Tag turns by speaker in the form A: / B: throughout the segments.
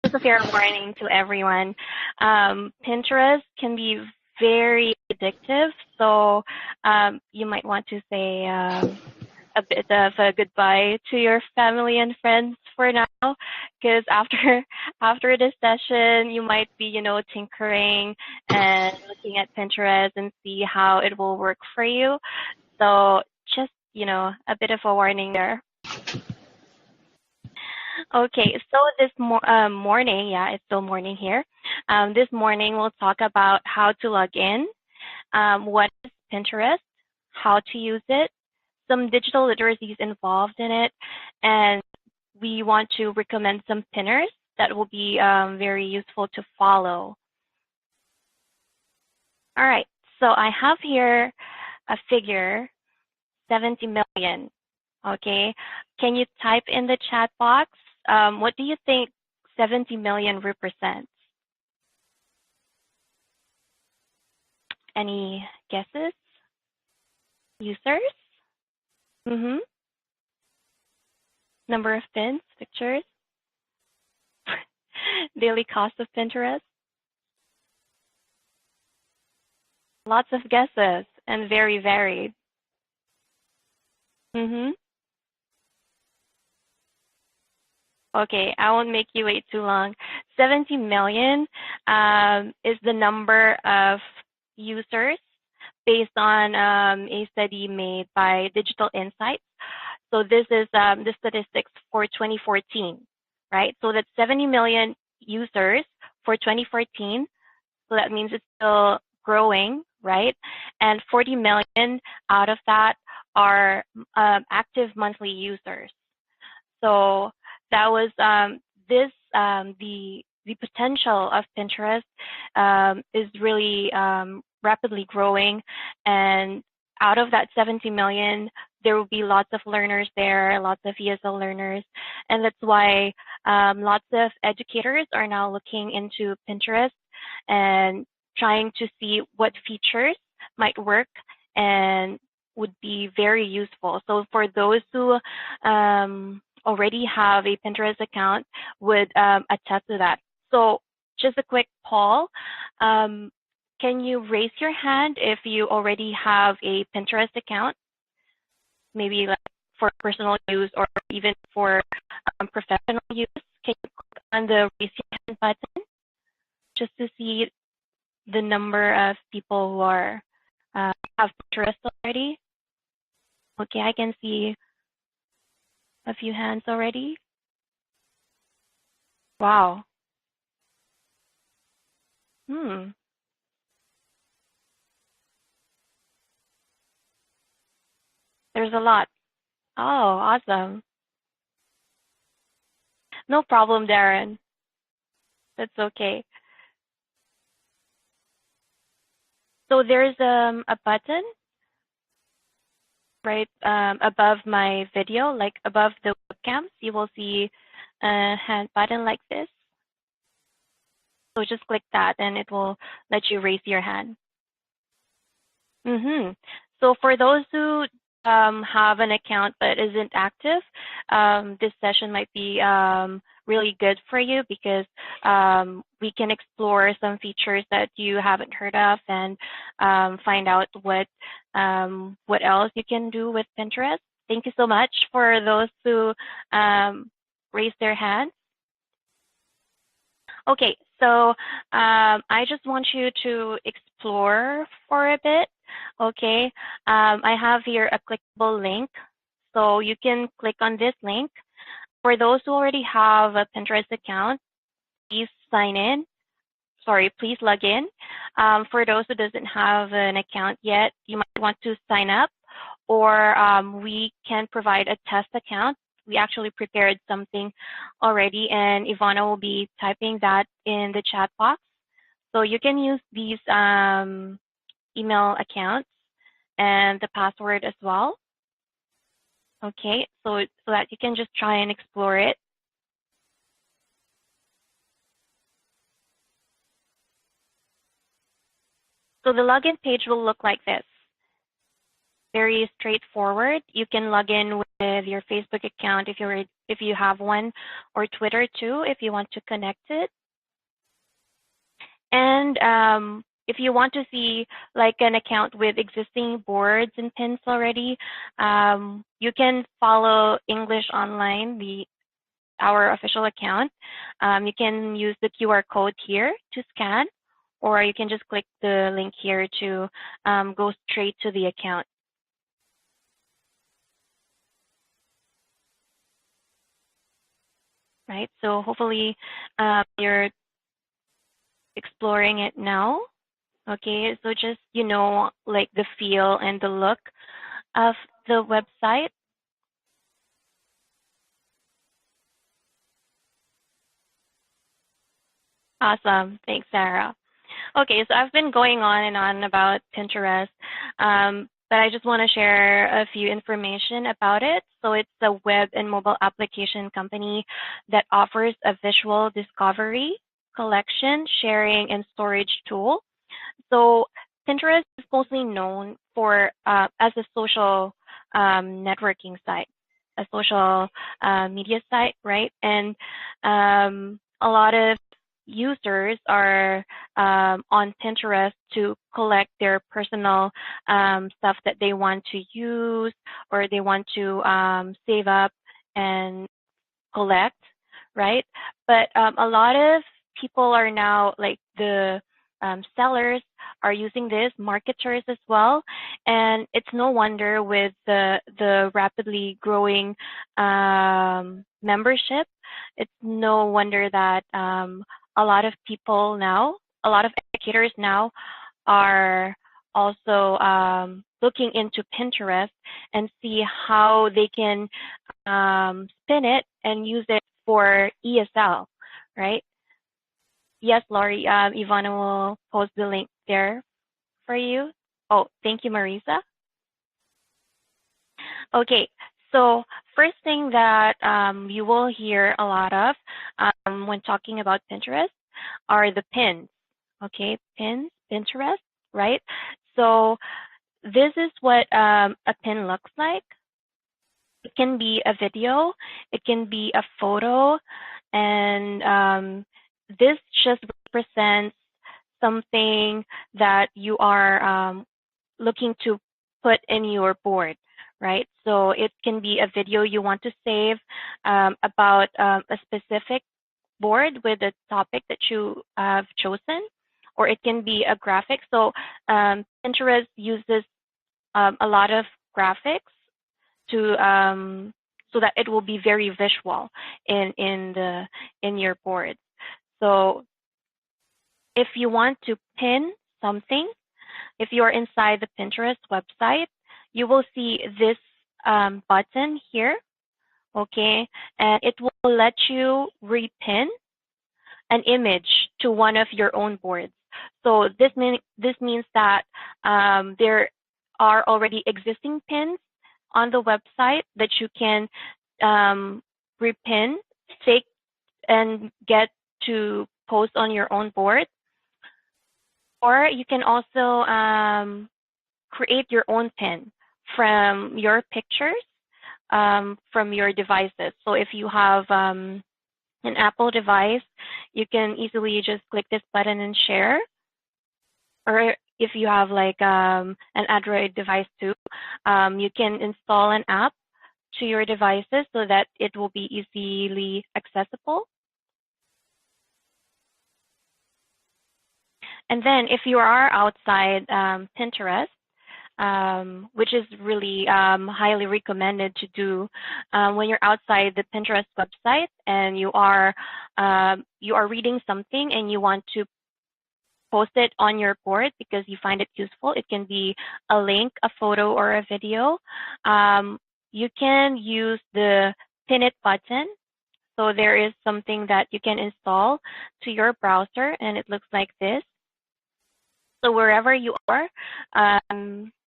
A: just a fair warning to everyone. Pinterest can be very addictive, so you might want to say a bit of a goodbye to your family and friends for now, because after this session, you might be, tinkering and looking at Pinterest and see how it will work for you. So just, a bit of a warning there. Okay, so this morning, yeah, it's still morning here. This morning, we'll talk about how to log in, what is Pinterest, how to use it, some digital literacies involved in it, and we want to recommend some pinners that will be very useful to follow. All right, so I have here a figure, 70 million. Okay, can you type in the chat box? What do you think 70 million represents? Any guesses? Users? Number of pins, pictures? Daily cost of Pinterest? Lots of guesses and very varied. Okay, I won't make you wait too long. 70 million is the number of users based on a study made by Digital Insights. So this is the statistics for 2014, right? So that's 70 million users for 2014. So that means it's still growing, right? And 40 million out of that are active monthly users. So that was the potential of Pinterest is really rapidly growing, and out of that 70 million, there will be lots of learners there, lots of ESL learners, and that's why lots of educators are now looking into Pinterest and trying to see what features might work and would be very useful. So for those who already have a Pinterest account would attest to that. So just a quick poll. Can you raise your hand if you already have a Pinterest account? Maybe like for personal use or even for professional use. Can you click on the raise your hand button just to see the number of people who are have Pinterest already? Okay, I can see a few hands already. Wow. There's a lot. Oh, awesome. No problem, Darren. That's okay. So there's a button right above my video, like above the webcams. You will see a hand button like this. So just click that and it will let you raise your hand. So for those who have an account but isn't active, this session might be really good for you because we can explore some features that you haven't heard of and find out what else you can do with Pinterest. Thank you so much for those who raised their hands. Okay, so I just want you to explore for a bit. Okay, I have here a clickable link, so you can click on this link. For those who already have a Pinterest account, please sign in. Sorry, please log in. For those who doesn't have an account yet, you might want to sign up, or we can provide a test account. We actually prepared something already, and Iwona will be typing that in the chat box. So you can use these email accounts and the password as well. Okay, so that you can just try and explore it. So the login page will look like this. Very straightforward. You can log in with your Facebook account if you if you have one, or Twitter too, if you want to connect it. And if you want to see like an account with existing boards and pins already, you can follow English Online, our official account. You can use the QR code here to scan, or you can just click the link here to go straight to the account. Right, so hopefully you're exploring it now. Okay, so just, like the feel and the look of the website. Awesome, thanks, Sarah. Okay, so I've been going on and on about Pinterest, but I just want to share a few information about it. So it's a web and mobile application company that offers a visual discovery, collection, sharing, and storage tool. So Pinterest is mostly known for as a social networking site, a social media site, right? And a lot of users are on Pinterest to collect their personal stuff that they want to use, or they want to save up and collect, right? But a lot of people are now, like the sellers are using this, marketers as well, and it's no wonder with the rapidly growing membership. It's no wonder that a lot of people now, a lot of educators now are also looking into Pinterest and see how they can spin it and use it for ESL, right? Yes, Laurie, Ivana will post the link there for you. Oh, thank you, Marisa. Okay, so first thing that you will hear a lot of when talking about Pinterest are the pins. Okay, pins, Pinterest, right? So this is what a pin looks like. It can be a video, it can be a photo, and this just represents something that you are looking to put in your board, right? So it can be a video you want to save about a specific board with a topic that you have chosen, or it can be a graphic. So Pinterest uses a lot of graphics to so that it will be very visual in your board. So if you want to pin something, if you're inside the Pinterest website, you will see this button here, okay? And it will let you repin an image to one of your own boards. So this means that there are already existing pins on the website that you can repin, take, and get to post on your own board. Or you can also create your own pin from your pictures from your devices. So if you have an Apple device, you can easily just click this button and share. Or if you have like an Android device too, you can install an app to your devices so that it will be easily accessible. And then if you are outside Pinterest, which is really highly recommended to do when you're outside the Pinterest website and you are reading something and you want to post it on your board because you find it useful. It can be a link, a photo, or a video. You can use the pin it button. So there is something that you can install to your browser, and it looks like this. So wherever you are,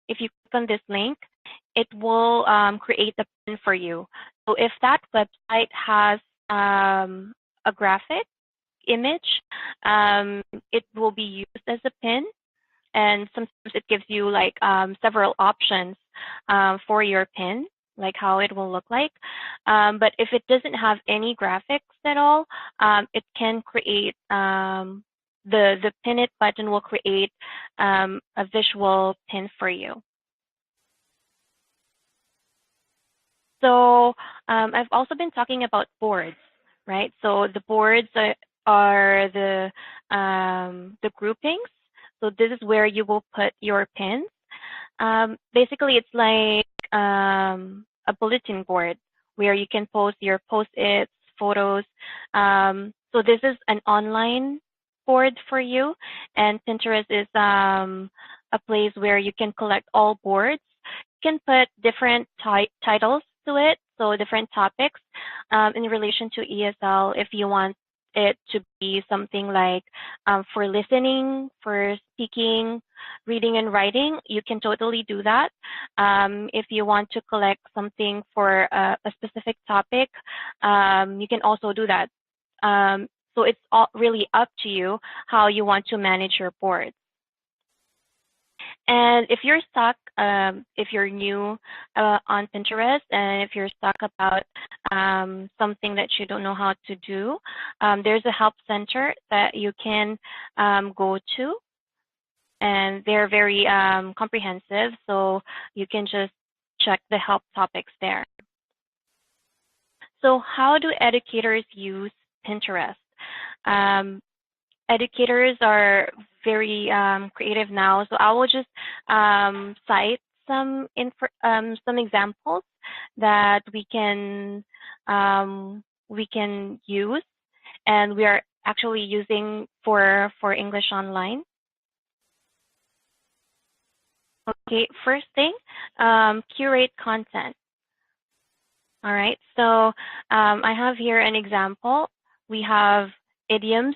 A: if you click on this link, it will create a pin for you. So if that website has a graphic image, it will be used as a pin. And sometimes it gives you like several options for your pin, like how it will look like. But if it doesn't have any graphics at all, it can create the pin it button will create a visual pin for you. So I've also been talking about boards, right? So the boards are the groupings. So this is where you will put your pins. Basically, it's like a bulletin board where you can post your post-its, photos. So this is an online board for you, and Pinterest is a place where you can collect all boards. You can put different titles to it, so different topics in relation to ESL if you want it to be something like for listening, for speaking, reading and writing, you can totally do that. If you want to collect something for a specific topic, you can also do that. So it's all really up to you how you want to manage your board. And if you're stuck, if you're new on Pinterest, and if you're stuck about something that you don't know how to do, there's a help center that you can go to, and they're very comprehensive, so you can just check the help topics there. So how do educators use Pinterest? Educators are very creative now, so I will just cite some examples that we can use, and we are actually using for English Online. Okay, first thing, curate content. All right, so I have here an example. We have idioms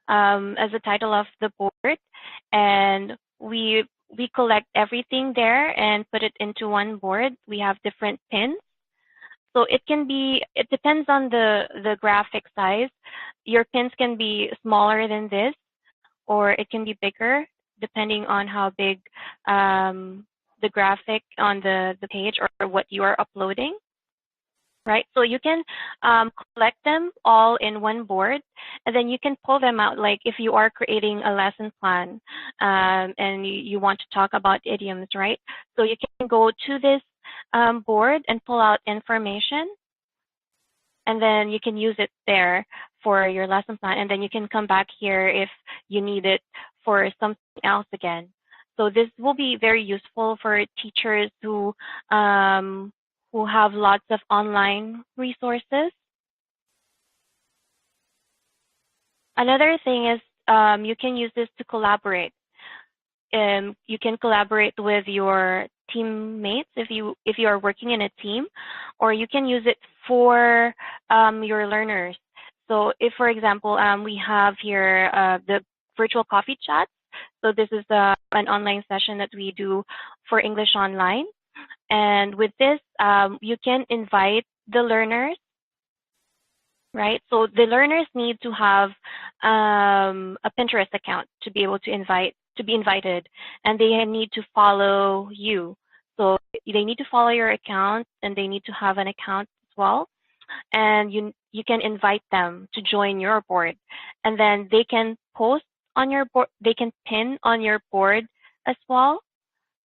A: as the title of the board, and we collect everything there and put it into one board. We have different pins. So it depends on the graphic size. Your pins can be smaller than this, or it can be bigger, depending on how big the graphic on the page or what you are uploading. Right, so you can collect them all in one board, and then you can pull them out. Like if you are creating a lesson plan and you want to talk about idioms, right? So you can go to this board and pull out information, and then you can use it there for your lesson plan, and then you can come back here if you need it for something else again. So this will be very useful for teachers who have lots of online resources. Another thing is you can use this to collaborate. You can collaborate with your teammates if you are working in a team, or you can use it for your learners. So if, for example, we have here the virtual coffee chats. So this is an online session that we do for English Online. And with this, you can invite the learners, right? So the learners need to have a Pinterest account to be able to be invited, and they need to follow you. So they need to follow your account, and they need to have an account as well. And you can invite them to join your board, and then they can post on your board. They can pin on your board as well,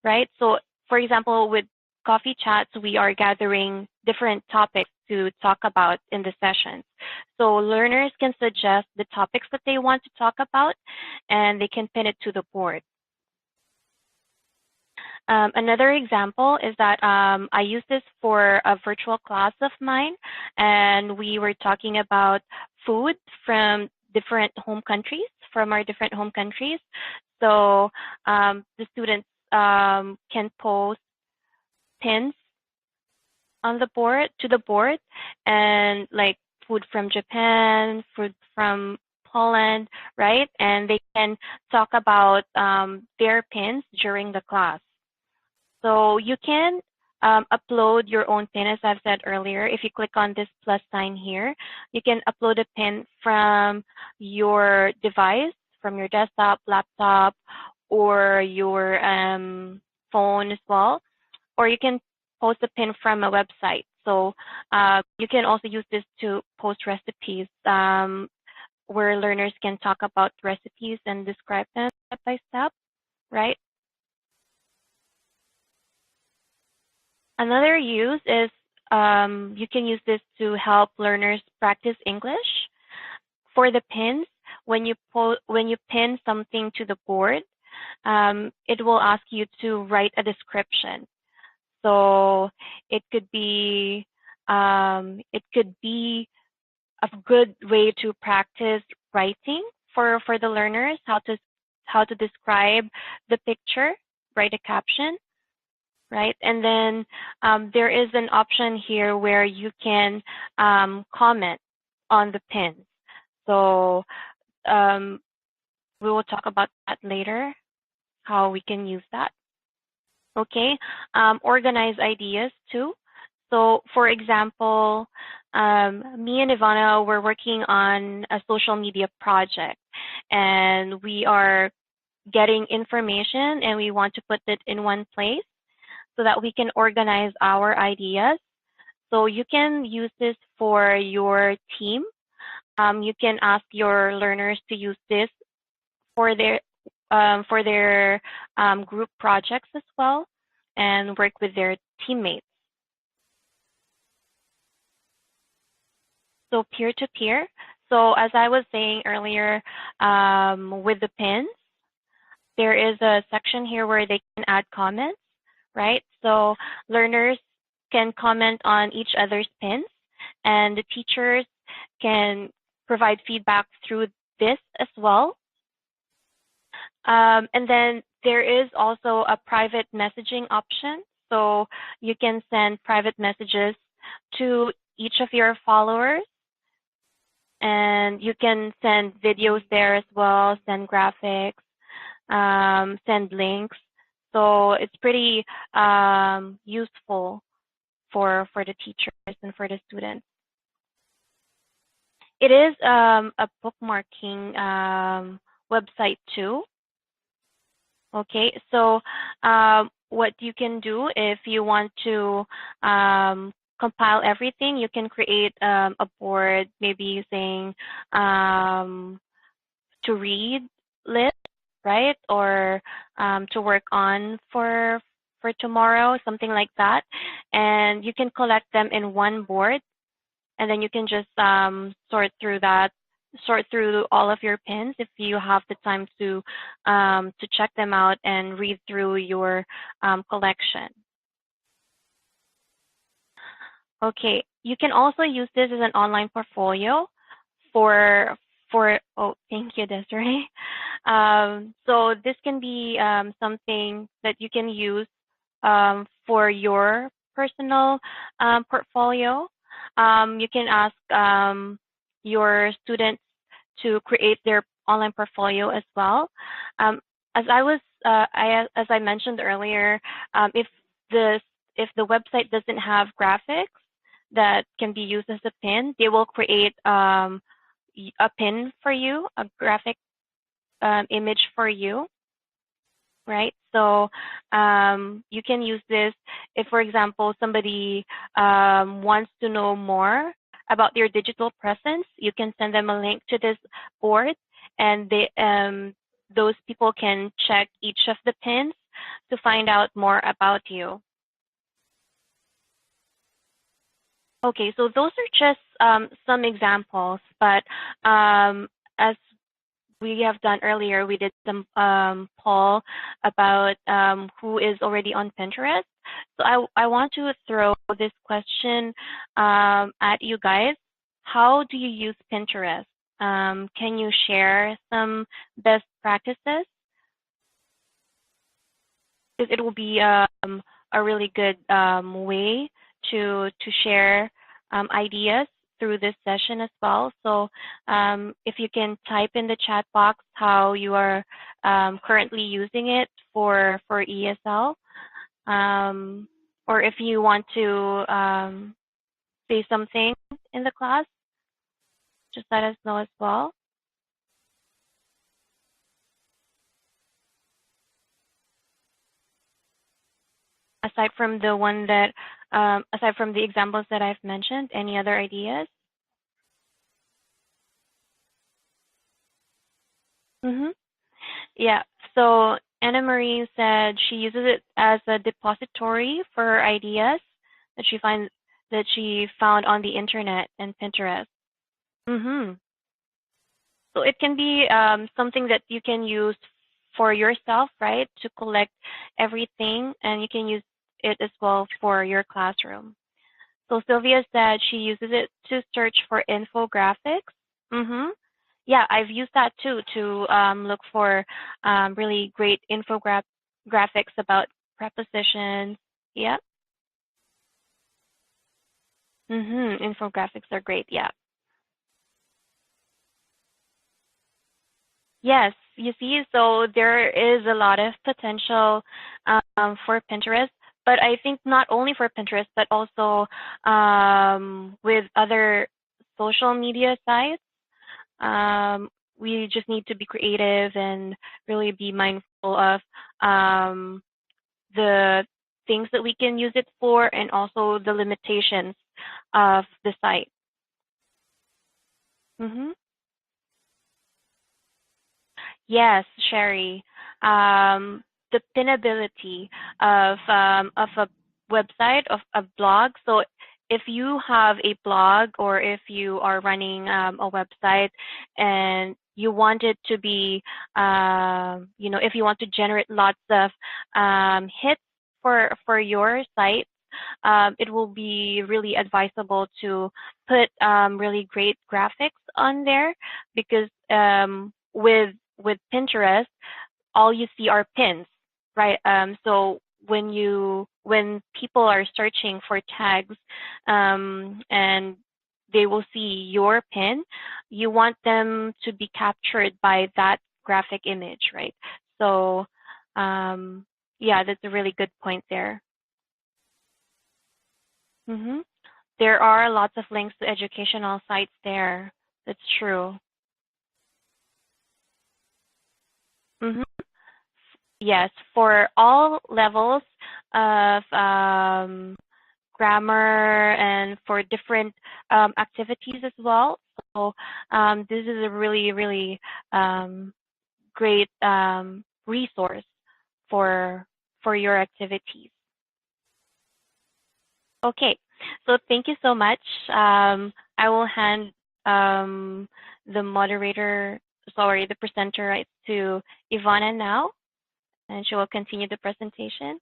A: right? So for example, with coffee chats, we are gathering different topics to talk about in the sessions. So learners can suggest the topics that they want to talk about, and they can pin it to the board. Another example is that I used this for a virtual class of mine, and we were talking about food from different home countries, from our different home countries. So the students can post pins on the board and like food from Japan, food from Poland, right? And they can talk about their pins during the class. So you can upload your own pin, as I've said earlier. If you click on this plus sign here, you can upload a pin from your device, from your desktop, laptop, or your phone as well. Or you can post a pin from a website. So you can also use this to post recipes where learners can talk about recipes and describe them step by step, right? Another use is you can use this to help learners practice English. For the pins, when you pin something to the board, it will ask you to write a description. So it could be a good way to practice writing for the learners, how to describe the picture, write a caption, right? And then there is an option here where you can comment on the pins. So we will talk about that later, how we can use that. Okay, organize ideas too. So for example, me and Iwona were working on a social media project, and we are getting information and we want to put it in one place so that we can organize our ideas. So you can use this for your team. You can ask your learners to use this for their group projects as well, and work with their teammates. So peer-to-peer. So as I was saying earlier, with the pins, there is a section here where they can add comments, right? So learners can comment on each other's pins, and the teachers can provide feedback through this as well. And then there is also a private messaging option. So you can send private messages to each of your followers, and you can send videos there as well, send graphics, send links. So it's pretty useful for the teachers and for the students. It is a bookmarking website too. Okay, so what you can do if you want to compile everything, you can create a board, maybe using to read list, right? Or to work on for tomorrow, something like that. And you can collect them in one board, and then you can just sort through all of your pins if you have the time to check them out and read through your collection. Okay, you can also use this as an online portfolio for oh, thank you, Desiree. So this can be something that you can use for your personal portfolio. You can ask your students to create their online portfolio as well. As I mentioned earlier, if the website doesn't have graphics that can be used as a pin, they will create a pin for you, a graphic image for you, right? So you can use this if, for example, somebody wants to know more about your digital presence. You can send them a link to this board, and those people can check each of the pins to find out more about you. Okay, so those are just some examples, but as we have done earlier, we did some poll about who is already on Pinterest. So I want to throw this question at you guys. How do you use Pinterest? Can you share some best practices? It will be a really good way to share ideas through this session as well. So if you can type in the chat box how you are currently using it for ESL, or if you want to say something in the class, just let us know as well. aside from the one that, aside from the examples that I've mentioned, any other ideas? Mm-hmm. Yeah. So Anna Marie said she uses it as a depository for her ideas that she found on the internet and Pinterest. Mm-hmm. So it can be something that you can use for yourself, right, to collect everything, and you can use it as well for your classroom. So Sylvia said she uses it to search for infographics. Mm-hmm. Yeah, I've used that too to look for really great graphics about prepositions. Yeah. Mm-hmm. Infographics are great. Yeah. Yes, you see, so there is a lot of potential for Pinterest, but I think not only for Pinterest, but also with other social media sites. We just need to be creative and really be mindful of um, the things that we can use it for and also the limitations of the site. Mm-hmm. Yes, Sherry. The pinnability of a website, of a blog. So if you have a blog or if you are running a website and you want it to be, if you want to generate lots of hits for your site, it will be really advisable to put really great graphics on there because with Pinterest, all you see are pins, right? So when people are searching for tags, and they will see your pin, you want them to be captured by that graphic image, right? So, yeah, that's a really good point there. Hmm. There are lots of links to educational sites there. That's true. Hmm. Yes, for all levels of grammar and for different activities as well. So this is a really, really great resource for your activities. Okay, so thank you so much. I will hand um, the moderator, sorry, the presenter rights to Iwona now, and she will continue the presentation.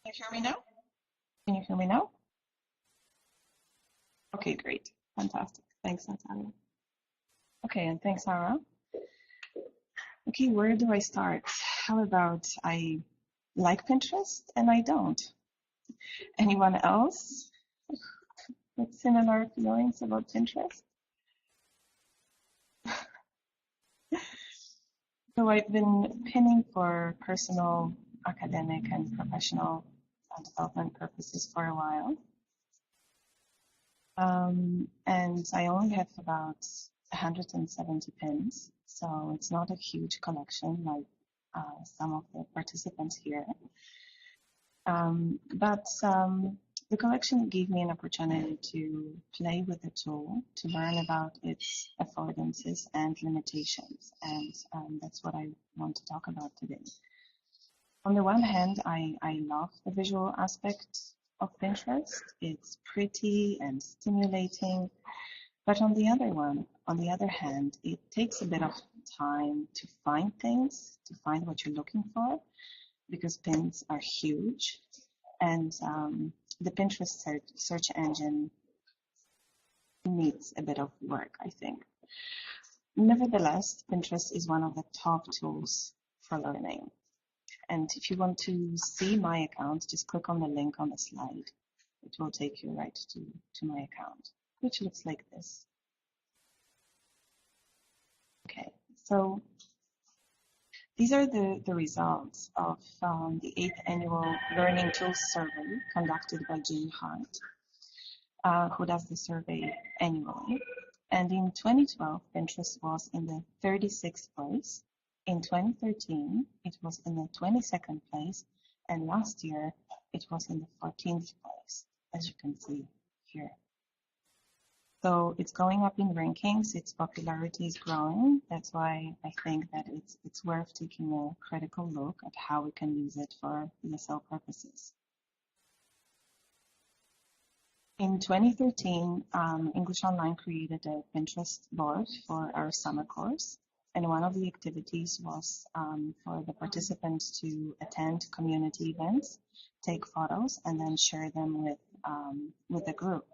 B: Can you hear me now? Can you hear me now? Okay, great. Fantastic. Thanks, Natalia. Okay, and thanks, Arra. Okay, where do I start? How about I like Pinterest and I don't? Anyone else with similar feelings about Pinterest? So I've been pinning for personal, academic, and professional development purposes for a while. And I only have about 170 pins, so it's not a huge collection like some of the participants here. But the collection gave me an opportunity to play with the tool, to learn about its affordances and limitations, and that's what I want to talk about today. On the one hand, I love the visual aspect of Pinterest. It's pretty and stimulating. But on the other hand, it takes a bit of time to find things, to find what you're looking for, because pins are huge and the Pinterest search engine needs a bit of work, I think. Nevertheless, Pinterest is one of the top tools for learning. And if you want to see my account, just click on the link on the slide. It will take you right to my account, which looks like this. Okay, so these are the results of the 8th annual Learning Tools Survey conducted by Jane Hart, who does the survey annually. And in 2012, Pinterest was in the 36th place. In 2013, it was in the 22nd place. And last year, it was in the 14th place, as you can see here. So it's going up in rankings, its popularity is growing. That's why I think that it's worth taking a critical look at how we can use it for ESL purposes. In 2013, English Online created a Pinterest board for our summer course. And one of the activities was for the participants to attend community events, take photos, and then share them with the group.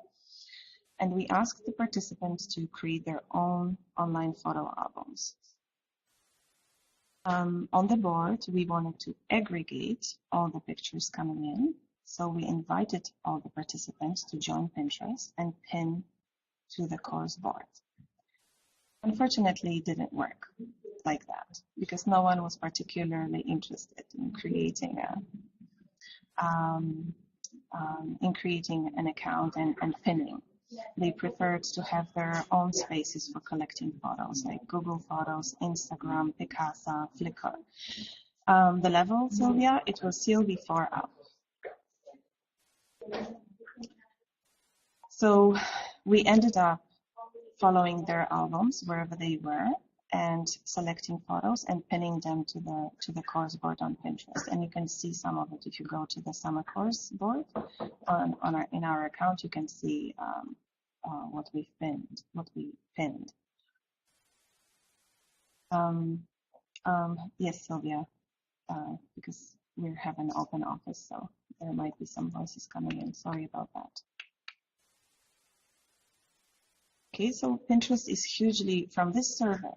B: And we asked the participants to create their own online photo albums. On the board, we wanted to aggregate all the pictures coming in. So we invited all the participants to join Pinterest and pin to the course board. Unfortunately, it didn't work like that because no one was particularly interested in creating an account and pinning. They preferred to have their own spaces for collecting photos, like Google Photos, Instagram, Picasa, Flickr. The level, Sylvia, it was still before up. So we ended up following their albums wherever they were and selecting photos and pinning them to the course board on Pinterest. And you can see some of it if you go to the summer course board in our account. You can see what we pinned. Yes, Sylvia, because we have an open office, so there might be some voices coming in. Sorry about that. Okay, so Pinterest is hugely, from this survey,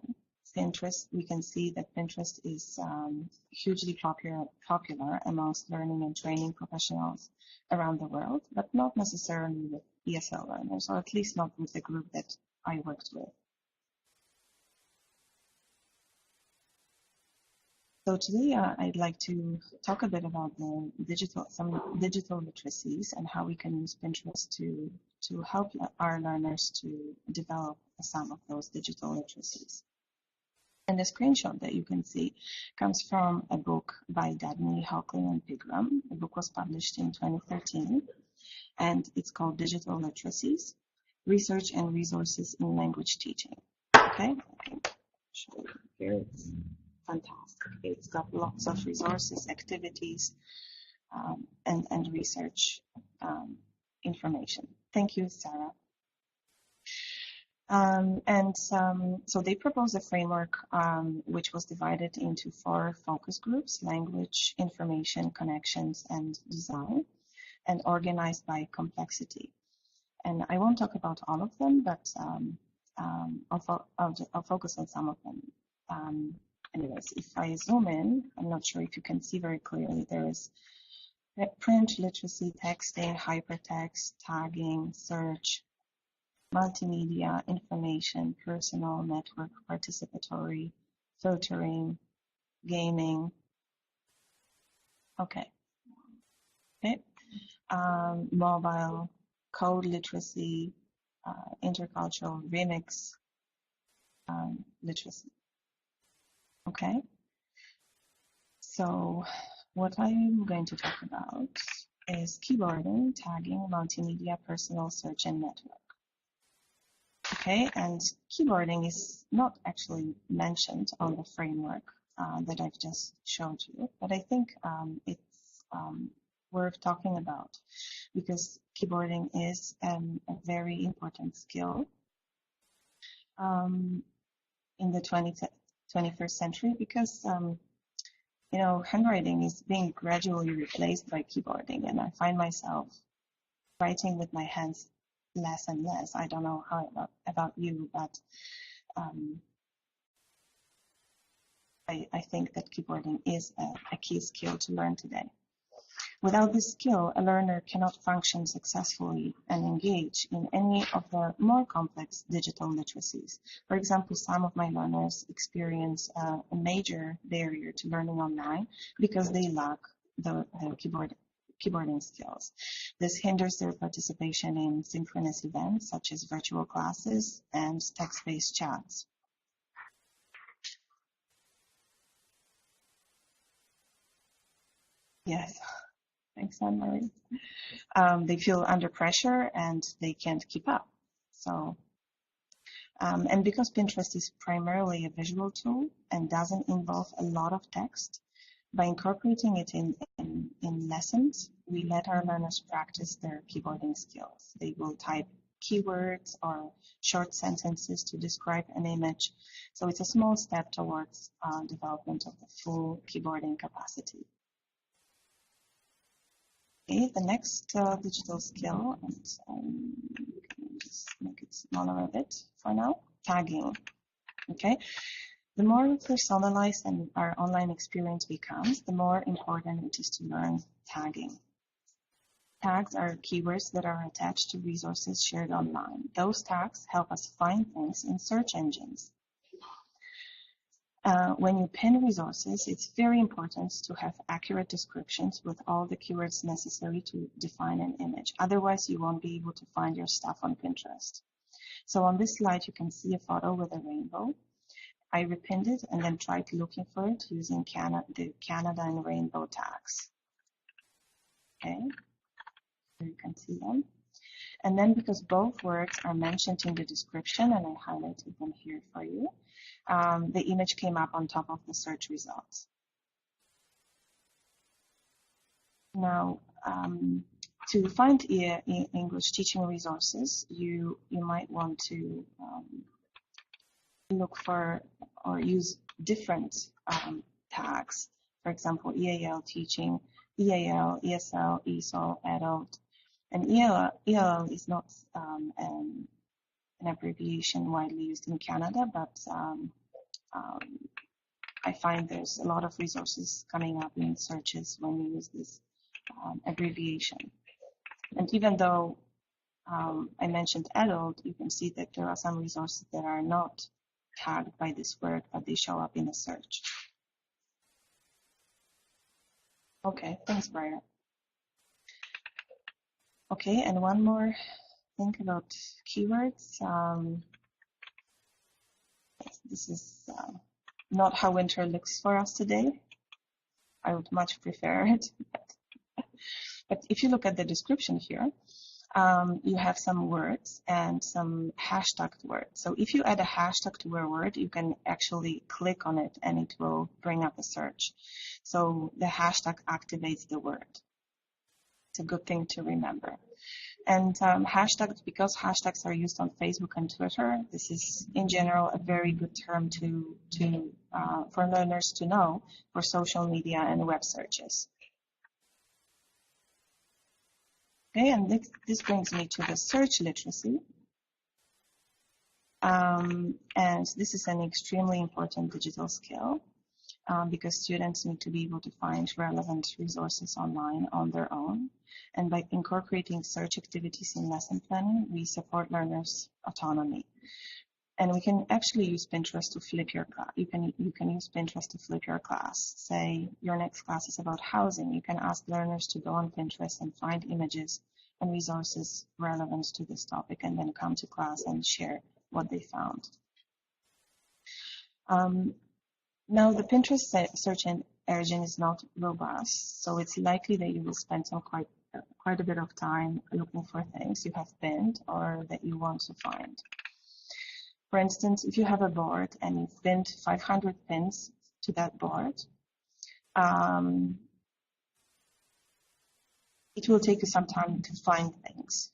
B: Pinterest, we can see that Pinterest is hugely popular amongst learning and training professionals around the world, but not necessarily with ESL learners, or at least not with the group that I worked with. So today I'd like to talk a bit about some digital literacies and how we can use Pinterest to help our learners to develop some of those digital literacies. And the screenshot that you can see comes from a book by Dabney, Hockley, and Pigram. The book was published in 2013, and it's called Digital Literacies, Research and Resources in Language Teaching. Okay, I can show you here. It's fantastic. It's got lots of resources, activities, and research information. Thank you, Sarah. So they propose a framework which was divided into 4 focus groups: language, information, connections, and design, and organized by complexity. And I won't talk about all of them, but I'll focus on some of them. Anyways, if I zoom in, I'm not sure if you can see very clearly, there is print literacy, texting, hypertext, tagging, search, multimedia, information, personal, network, participatory, filtering, gaming. Okay. Mobile, code literacy, intercultural, remix, literacy. Okay. So what I'm going to talk about is keyboarding, tagging, multimedia, personal, search, and network. Okay, and keyboarding is not actually mentioned on the framework that I've just showed you, but I think it's worth talking about because keyboarding is a very important skill in the 21st century because handwriting is being gradually replaced by keyboarding, and I find myself writing with my hands less and less. I don't know how about you, but I think that keyboarding is a key skill to learn today. Without this skill, a learner cannot function successfully and engage in any of the more complex digital literacies. For example, some of my learners experience a major barrier to learning online because they lack the keyboarding skills. This hinders their participation in synchronous events such as virtual classes and text-based chats. Yes. Thanks, Anne-Marie. They feel under pressure and they can't keep up. So, and because Pinterest is primarily a visual tool and doesn't involve a lot of text, by incorporating it in lessons, we let our learners practice their keyboarding skills. They will type keywords or short sentences to describe an image. So it's a small step towards development of the full keyboarding capacity. Okay, the next digital skill, and just make it smaller a bit for now, tagging. Okay, the more personalized and our online experience becomes, the more important it is to learn tagging. Tags are keywords that are attached to resources shared online. Those tags help us find things in search engines. When you pin resources, it's very important to have accurate descriptions with all the keywords necessary to define an image. Otherwise, you won't be able to find your stuff on Pinterest. So on this slide, you can see a photo with a rainbow. I repinned it and then tried looking for it using the Canada and rainbow tags. Okay, you can see them. And then because both words are mentioned in the description, and I highlighted them here for you, the image came up on top of the search results. Now, to find English teaching resources, you might want to look for or use different tags. For example, EAL teaching, EAL, ESL, ESOL, adult. And EAL is not an abbreviation widely used in Canada, but I find there's a lot of resources coming up in searches when you use this abbreviation. And even though I mentioned adult, you can see that there are some resources that are not tagged by this word, but they show up in the search. Okay, thanks, Brian. Okay, and one more thing about keywords. This is not how winter looks for us today. I would much prefer it. But if you look at the description here, you have some words and some hashtagged words. So if you add a hashtag to a word, you can actually click on it and it will bring up a search. So the hashtag activates the word. It's a good thing to remember. And hashtags, because hashtags are used on Facebook and Twitter, this is in general a very good term for learners to know for social media and web searches. Okay, and this brings me to the search literacy. And this is an extremely important digital skill because students need to be able to find relevant resources online on their own. And by incorporating search activities in lesson planning, we support learners' autonomy. And we can actually use Pinterest to flip your class. You can use Pinterest to flip your class. Say your next class is about housing. You can ask learners to go on Pinterest and find images and resources relevant to this topic, and then come to class and share what they found. Now, the Pinterest search engine is not robust, so it's likely that you will spend quite a bit of time looking for things you have pinned or that you want to find. For instance, if you have a board and you've pinned 500 pins to that board, it will take you some time to find things.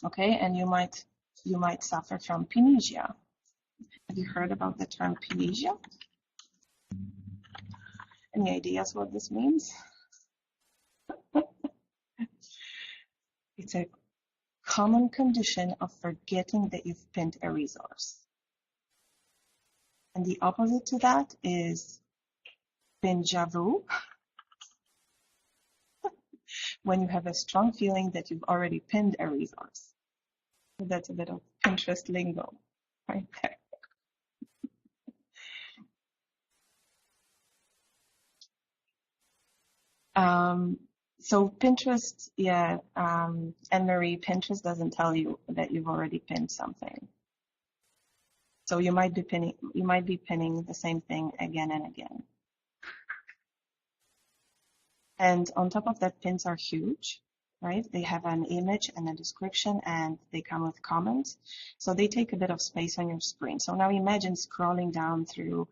B: Okay, and you might suffer from pinesia. Have you heard about the term pinesia? Any ideas what this means? It's a common condition of forgetting that you've pinned a resource. And the opposite to that is déjà vu, when you have a strong feeling that you've already pinned a resource. So that's a bit of Pinterest lingo right there. So Pinterest, yeah, Anne-Marie, Pinterest doesn't tell you that you've already pinned something. So you might be pinning the same thing again and again. And on top of that, pins are huge, right? They have an image and a description, and they come with comments. So they take a bit of space on your screen. So now imagine scrolling down through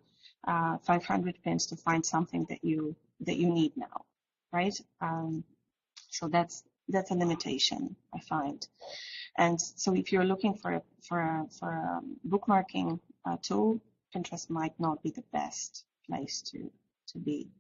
B: 500 pins to find something that you need now, right? So that's a limitation, I find. And so if you're looking for a bookmarking tool, Pinterest might not be the best place to be.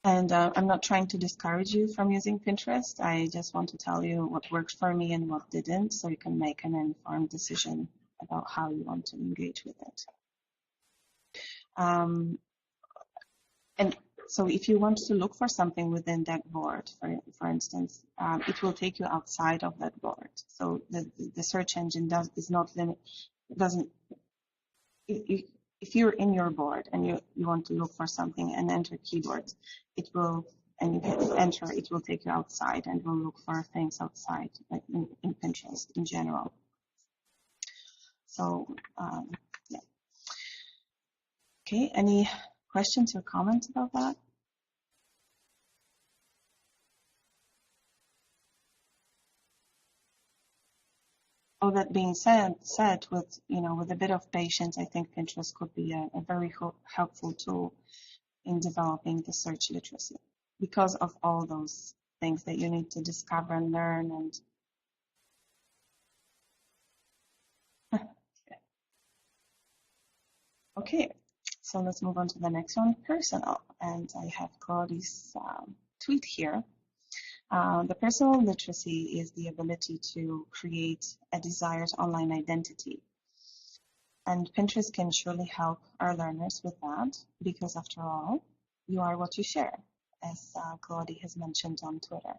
B: And I'm not trying to discourage you from using Pinterest. I just want to tell you what worked for me and what didn't, so you can make an informed decision about how you want to engage with it. And so if you want to look for something within that board, for instance, it will take you outside of that board. So the search engine if you're in your board and you want to look for something and enter keywords, and you hit enter, it will take you outside and will look for things outside, like in Pinterest in general. So, yeah. Okay, any questions or comments about that? All that being said, with a bit of patience, I think Pinterest could be a very helpful tool in developing the search literacy, because of all those things that you need to discover and learn. And okay, so let's move on to the next one, personal. And I have Claudie's tweet here. The personal literacy is the ability to create a desired online identity. And Pinterest can surely help our learners with that, because after all, you are what you share, as Claudie has mentioned on Twitter.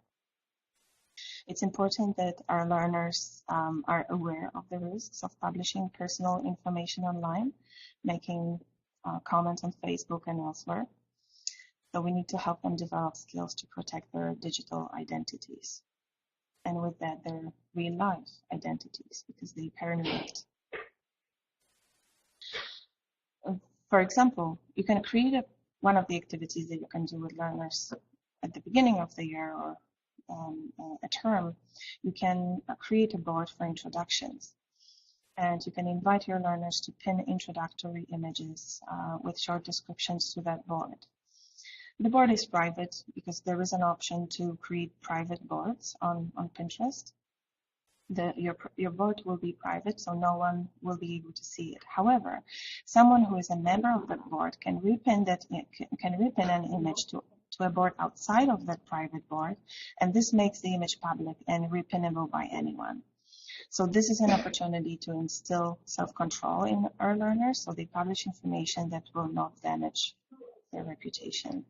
B: It's important that our learners are aware of the risks of publishing personal information online, making comments on Facebook and elsewhere. So we need to help them develop skills to protect their digital identities. And with that, their real life identities, because they permeate. For example, you can create one of the activities that you can do with learners at the beginning of the year or a term. You can create a board for introductions. And you can invite your learners to pin introductory images with short descriptions to that board. The board is private because there is an option to create private boards on Pinterest. Your board will be private, so no one will be able to see it. However, someone who is a member of that board can repin an image to a board outside of that private board, and this makes the image public and repinnable by anyone. So this is an opportunity to instill self-control in our learners, so they publish information that will not damage their reputation.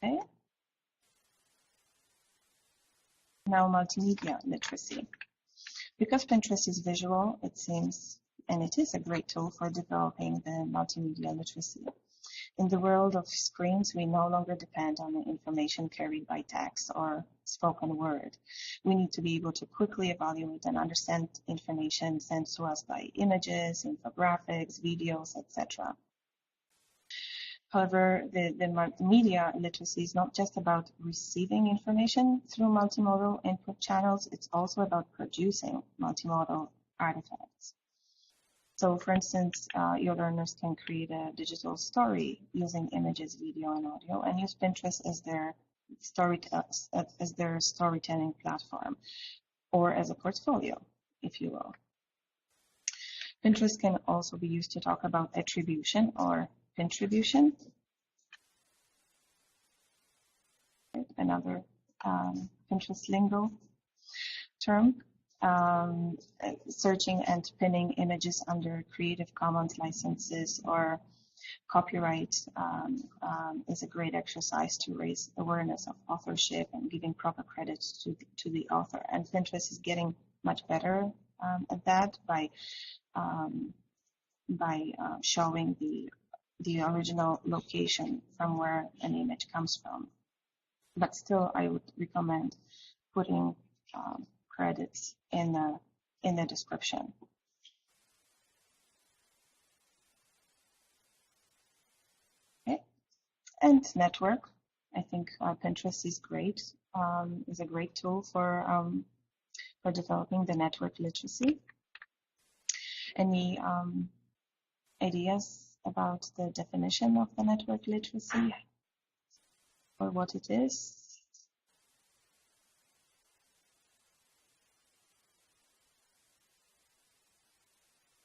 B: Okay. Now, multimedia literacy. Because Pinterest is visual, it seems, and it is a great tool for developing the multimedia literacy. In the world of screens, we no longer depend on the information carried by text or spoken word. We need to be able to quickly evaluate and understand information sent to us by images, infographics, videos, etc. However, the multimedia literacy is not just about receiving information through multimodal input channels, it's also about producing multimodal artifacts. So for instance, your learners can create a digital story using images, video, and audio, and use Pinterest as their storytelling platform or as a portfolio. if you will. Pinterest can also be used to talk about attribution or pintribution. Another Pinterest lingo term. Searching and pinning images under Creative Commons licenses or copyright is a great exercise to raise awareness of authorship and giving proper credit to the author. And Pinterest is getting much better at that by showing the original location from where an image comes from. But still, I would recommend putting credits in the description. Okay, and network. I think Pinterest is great. Is a great tool for developing the network literacy. Any ideas about the definition of the network literacy or what it is?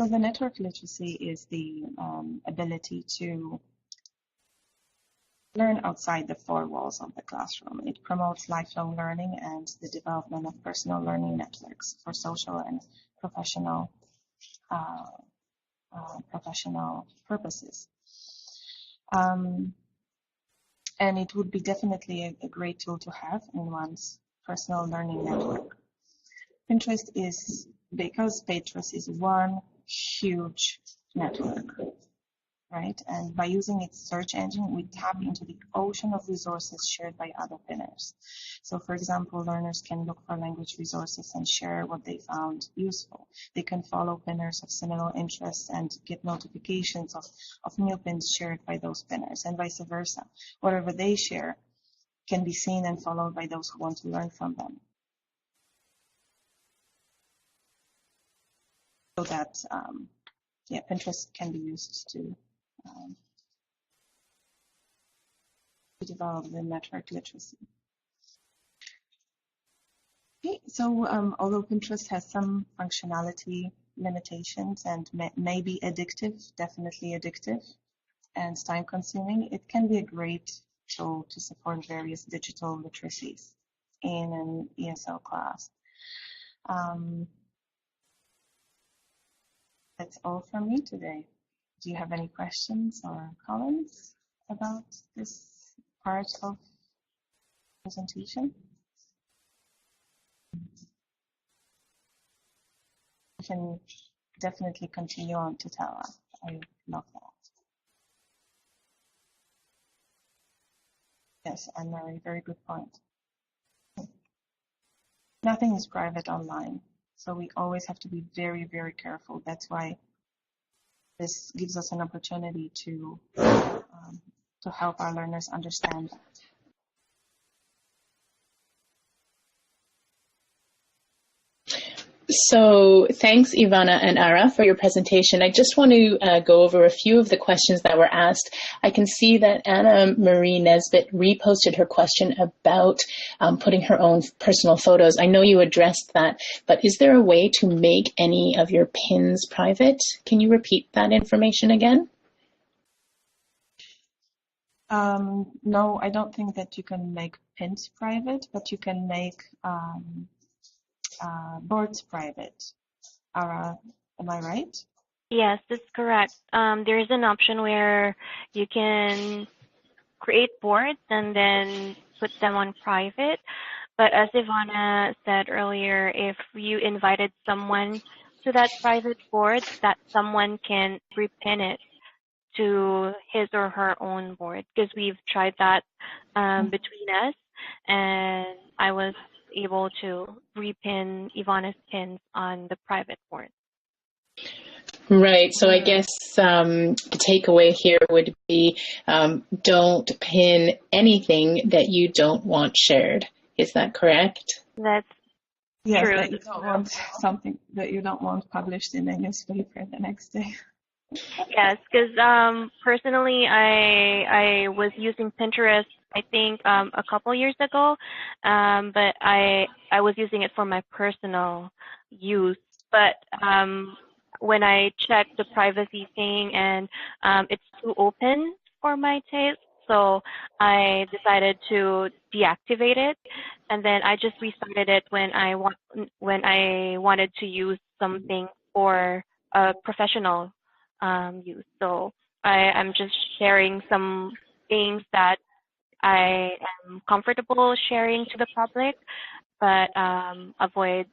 B: So the network literacy is the ability to learn outside the four walls of the classroom. It promotes lifelong learning and the development of personal learning networks for social and professional purposes. And it would be definitely a great tool to have in one's personal learning network. Pinterest is, because Pinterest is one huge network, right? And by using its search engine, we tap into the ocean of resources shared by other pinners. So for example, learners can look for language resources and share what they found useful. They can follow pinners of similar interests and get notifications of new pins shared by those pinners, and vice versa. Whatever they share can be seen and followed by those who want to learn from them. So that, Pinterest can be used to develop the network literacy. Okay, so although Pinterest has some functionality limitations and may be addictive, definitely addictive, and time-consuming, it can be a great tool to support various digital literacies in an ESL class. That's all from me today. Do you have any questions or comments about this part of the presentation? You can definitely continue on to tell us. I love that. Yes, Anne-Marie, very good point. Nothing is private online, so we always have to be very, very careful. That's why this gives us an opportunity to help our learners understand that.
C: So thanks, Iwona and Arra, for your presentation. I just want to go over a few of the questions that were asked. I can see that Anna Marie Nesbitt reposted her question about putting her own personal photos. I know you addressed that, but is there a way to make any of your pins private? Can you repeat that information again?
B: No, I don't think that you can make pins private, but you can make boards private. Arra, am I right?
A: Yes, that's correct. There is an option where you can create boards and then put them on private. But as Iwona said earlier, if you invited someone to that private board, that someone can repin it to his or her own board, because we've tried that between us, and I was able to repin Iwona's pins on the private board.
C: Right. So I guess the takeaway here would be don't pin anything that you don't want shared. Is that correct?
A: That's
B: yes,
A: true.
B: That you don't want something that you don't want published in a newspaper the next day.
A: Yes, because personally, I was using Pinterest, I think, a couple years ago, but I was using it for my personal use. but when I checked the privacy thing, and it's too open for my taste, so I decided to deactivate it, and then I just restarted it when I wanted to use something for professional use. So I'm just sharing some things that I am comfortable sharing to the public, but avoid,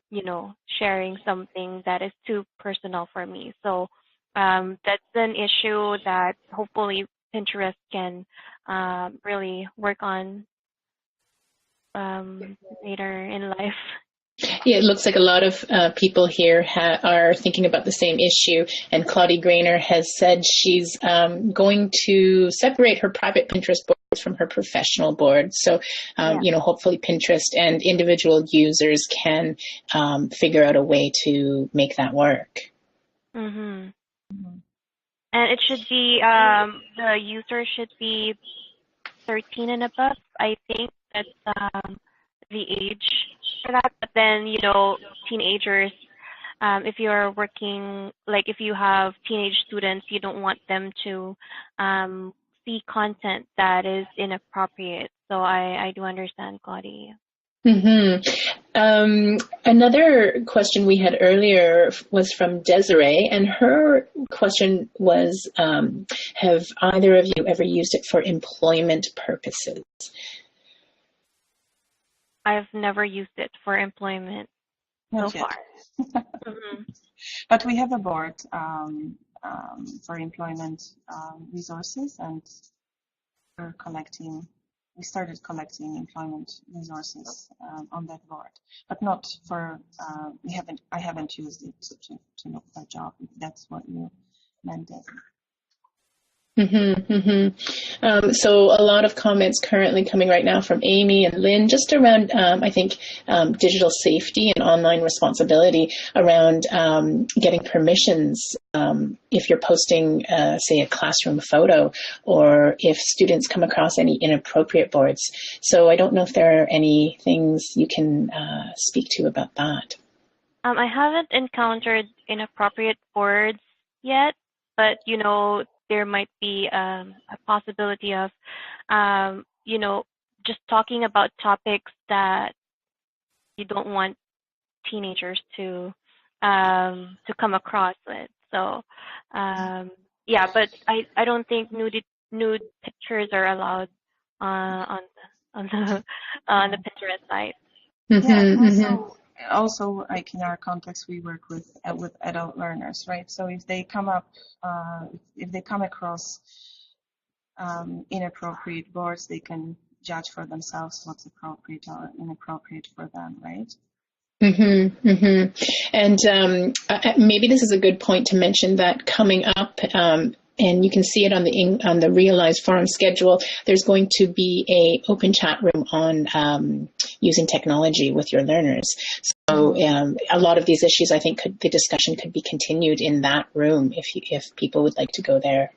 A: sharing something that is too personal for me. So that's an issue that hopefully Pinterest can really work on later in life.
C: Yeah, it looks like a lot of people here are thinking about the same issue. And Claudie Grainer has said she's going to separate her private Pinterest boards from her professional boards. So, hopefully Pinterest and individual users can figure out a way to make that work.
A: Mm-hmm. And it should be, the user should be 13 and above. I think that's the age for that. But then, teenagers, if you're working, like if you have teenage students, you don't want them to see content that is inappropriate. So I do understand, Claudia.
C: Another question we had earlier was from Desiree, and her question was, have either of you ever used it for employment purposes?
A: I've never used it for employment so far.
B: But we have a board for employment resources, and we started collecting employment resources on that board, but not for, I haven't used it to look for a job, if that's what you meant.
C: So a lot of comments currently coming right now from Amy and Lynn, just around, I think, digital safety and online responsibility around getting permissions if you're posting, say, a classroom photo, or if students come across any inappropriate boards. So I don't know if there are any things you can speak to about that.
A: I haven't encountered inappropriate boards yet, but, there might be a possibility of, just talking about topics that you don't want teenagers to come across with. So, but I don't think nude pictures are allowed on the Pinterest site.
B: Also, like in our context, we work with adult learners, right? So if they come across inappropriate boards, they can judge for themselves what's appropriate or inappropriate for them, right?
C: And maybe this is a good point to mention that coming up, and you can see it on the Realize Forum schedule, there's going to be a open chat room on using technology with your learners. So a lot of these issues, I think, the discussion could be continued in that room if people would like to go there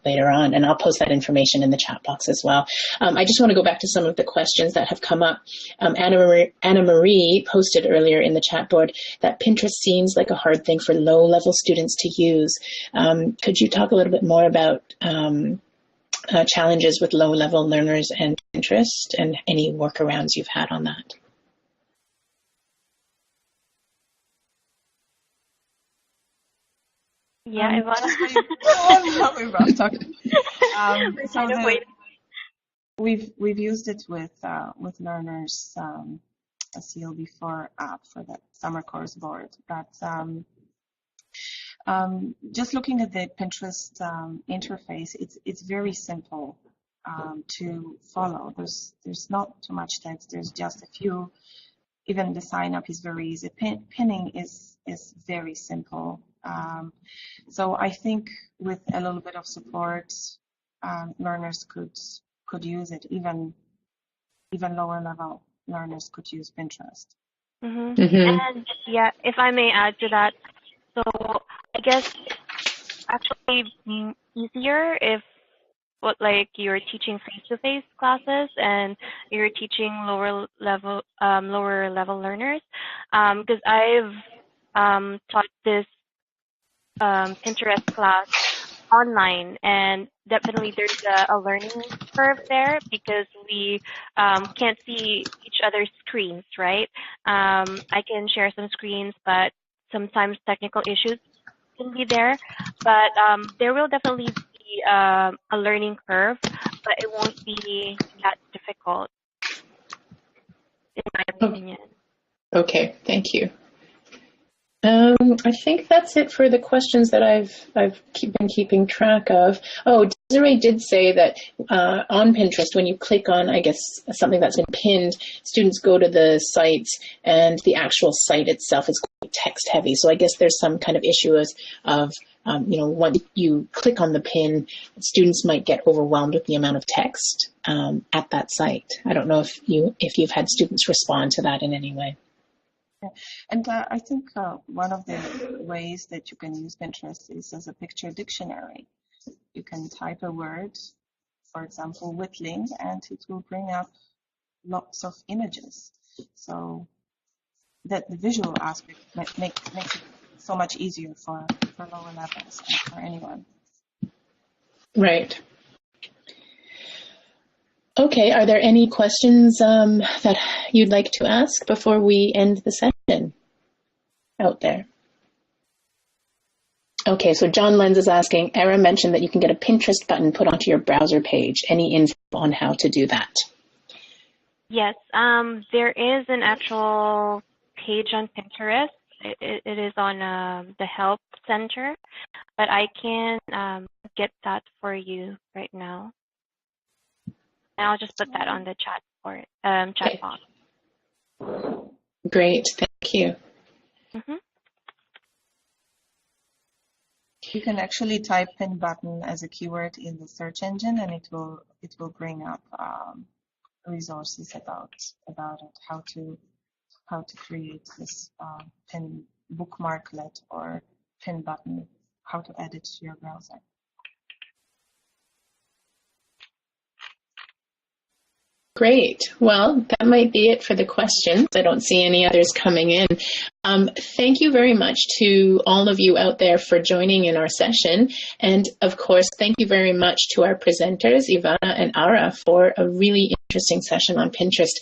C: later on. And I'll post that information in the chat box as well. I just want to go back to some of the questions that have come up. Anna Marie posted earlier in the chat board that Pinterest seems like a hard thing for low-level students to use. Could you talk a little bit more about challenges with low-level learners and Pinterest, and any workarounds you've had on that?
A: Yeah,
B: we've used it with learners, a CLB4 app for the summer course board. But just looking at the Pinterest interface, it's very simple to follow. There's not too much text. There's just a few. Even the sign up is very easy. Pinning is very simple. So I think with a little bit of support, learners could use it. Even lower level learners could use Pinterest.
A: And if I may add to that, so I guess it's actually easier if you're teaching face-to-face classes and you're teaching lower level learners, because I've taught this Pinterest class online, and definitely there's a learning curve there because we can't see each other's screens, right? I can share some screens, but sometimes technical issues can be there. But there will definitely be a learning curve, but it won't be that difficult, in my opinion.
C: Okay, thank you. I think that's it for the questions that I've been keeping track of. Oh, Desiree did say that on Pinterest, when you click on, I guess, something that's been pinned, students go to the sites, and the actual site itself is quite text heavy. So I guess there's some kind of issue of when you click on the pin, students might get overwhelmed with the amount of text at that site. I don't know if you've had students respond to that in any way.
B: And I think one of the ways that you can use Pinterest is as a picture dictionary. You can type a word, for example, whittling, and it will bring up lots of images. So that the visual aspect makes it so much easier for lower levels and for anyone.
C: Right. Okay, are there any questions that you'd like to ask before we end the session out there? Okay, so John Lenz is asking, Arra mentioned that you can get a Pinterest button put onto your browser page. Any info on how to do that?
A: Yes, there is an actual page on Pinterest. It is on the Help Center, but I can get that for you right now. And I'll just put that on the chat chat box.
C: Great, thank you.
A: Mm-hmm.
B: You can actually type pin button as a keyword in the search engine, and it will bring up resources about it, how to create this pin bookmarklet or pin button, how to add it to your browser.
C: Great. Well, that might be it for the questions. I don't see any others coming in. Thank you very much to all of you out there for joining in our session. And of course, thank you very much to our presenters, Iwona and Arra, for a really interesting session on Pinterest.